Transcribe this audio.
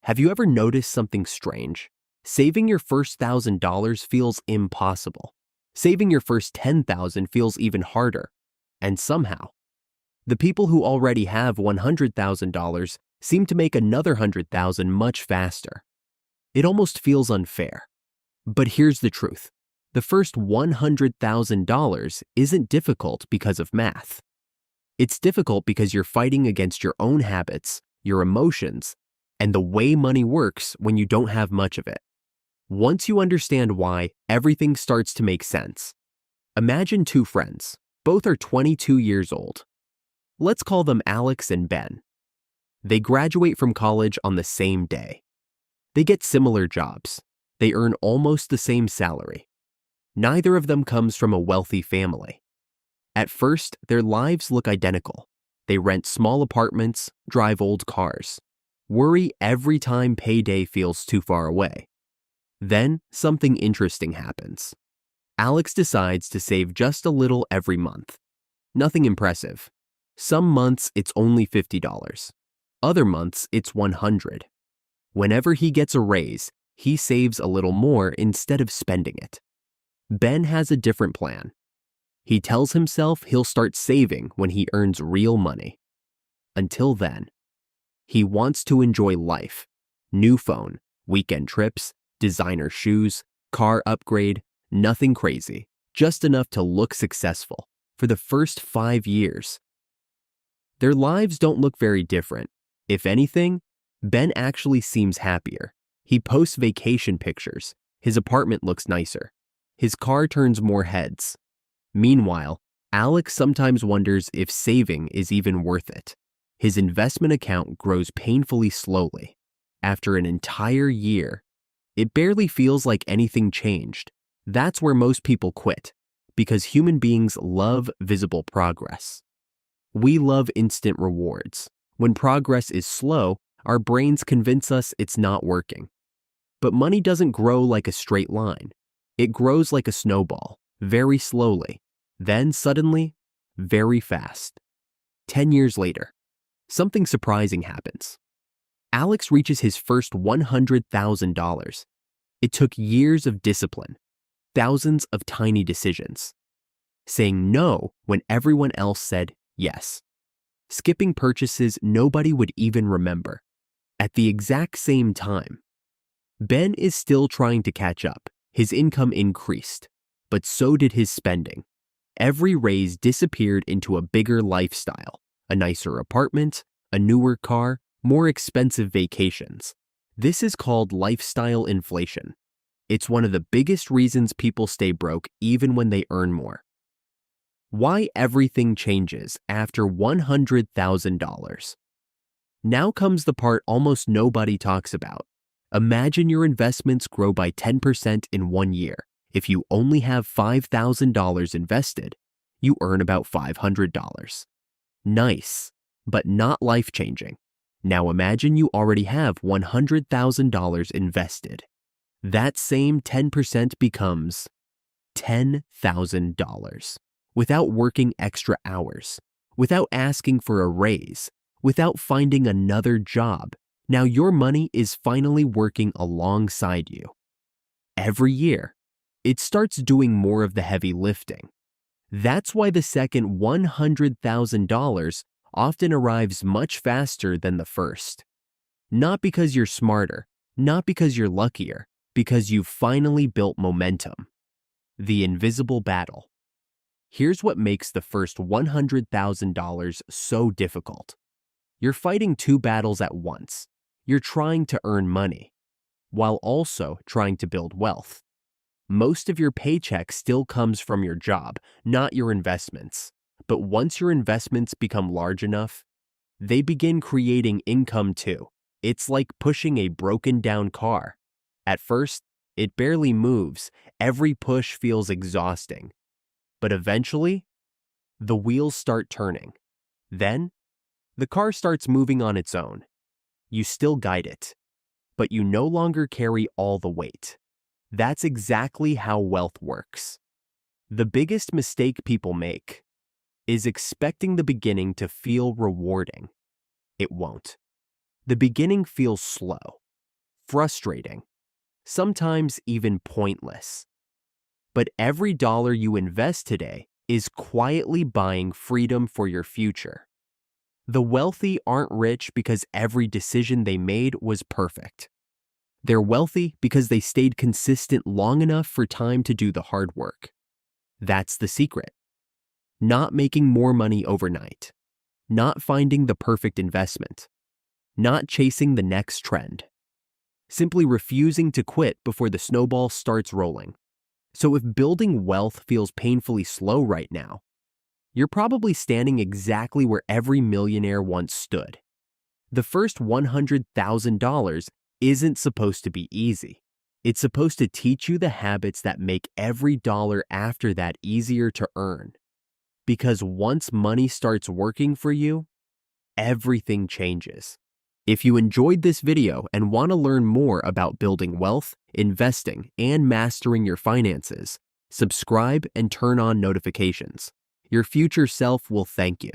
Have you ever noticed something strange? Saving your first $1,000 feels impossible. Saving your first $10,000 feels even harder. And somehow, the people who already have $100,000 seem to make another $100,000 much faster. It almost feels unfair. But here's the truth. The first $100,000 isn't difficult because of math. It's difficult because you're fighting against your own habits, your emotions, and the way money works when you don't have much of it. Once you understand why, everything starts to make sense. Imagine two friends. Both are 22 years old. Let's call them Alex and Ben. They graduate from college on the same day. They get similar jobs. They earn almost the same salary. Neither of them comes from a wealthy family. At first, their lives look identical. They rent small apartments, drive old cars, worry every time payday feels too far away. Then, something interesting happens. Alex decides to save just a little every month. Nothing impressive. Some months it's only $50. Other months it's $100. Whenever he gets a raise, he saves a little more instead of spending it. Ben has a different plan. He tells himself he'll start saving when he earns real money. Until then, he wants to enjoy life. New phone, weekend trips, designer shoes, car upgrade, nothing crazy, just enough to look successful for the first 5 years. Their lives don't look very different. If anything, Ben actually seems happier. He posts vacation pictures. His apartment looks nicer. His car turns more heads. Meanwhile, Alex sometimes wonders if saving is even worth it. His investment account grows painfully slowly. After an entire year, it barely feels like anything changed. That's where most people quit, because human beings love visible progress. We love instant rewards. When progress is slow, our brains convince us it's not working. But money doesn't grow like a straight line. It grows like a snowball, very slowly, then suddenly, very fast. 10 years later, something surprising happens. Alex reaches his first $100,000. It took years of discipline, thousands of tiny decisions. Saying no when everyone else said yes. Skipping purchases nobody would even remember. At the exact same time, Ben is still trying to catch up. His income increased, but so did his spending. Every raise disappeared into a bigger lifestyle, a nicer apartment, a newer car, more expensive vacations. This is called lifestyle inflation. It's one of the biggest reasons people stay broke even when they earn more. Why everything changes after $100,000. Now comes the part almost nobody talks about. Imagine your investments grow by 10% in 1 year. If you only have $5,000 invested, you earn about $500. Nice, but not life-changing. Now imagine you already have $100,000 invested. That same 10% becomes $10,000. Without working extra hours, without asking for a raise, without finding another job. Now your money is finally working alongside you. Every year, it starts doing more of the heavy lifting. That's why the second $100,000 often arrives much faster than the first. Not because you're smarter, not because you're luckier, because you've finally built momentum. The invisible battle. Here's what makes the first $100,000 so difficult. You're fighting two battles at once. You're trying to earn money, while also trying to build wealth. Most of your paycheck still comes from your job, not your investments. But once your investments become large enough, they begin creating income too. It's like pushing a broken down car. At first, it barely moves. Every push feels exhausting. But eventually, the wheels start turning. Then, the car starts moving on its own. You still guide it, but you no longer carry all the weight. That's exactly how wealth works. The biggest mistake people make is expecting the beginning to feel rewarding. It won't. The beginning feels slow. frustrating, sometimes even pointless. But every dollar you invest today is quietly buying freedom for your future. The wealthy aren't rich because every decision they made was perfect. They're wealthy because they stayed consistent long enough for time to do the hard work. That's the secret. Not making more money overnight. Not finding the perfect investment. Not chasing the next trend. Simply refusing to quit before the snowball starts rolling. So if building wealth feels painfully slow right now, you're probably standing exactly where every millionaire once stood. The first $100,000 isn't supposed to be easy. It's supposed to teach you the habits that make every dollar after that easier to earn. Because once money starts working for you, everything changes. If you enjoyed this video and want to learn more about building wealth, investing, and mastering your finances, subscribe and turn on notifications. Your future self will thank you.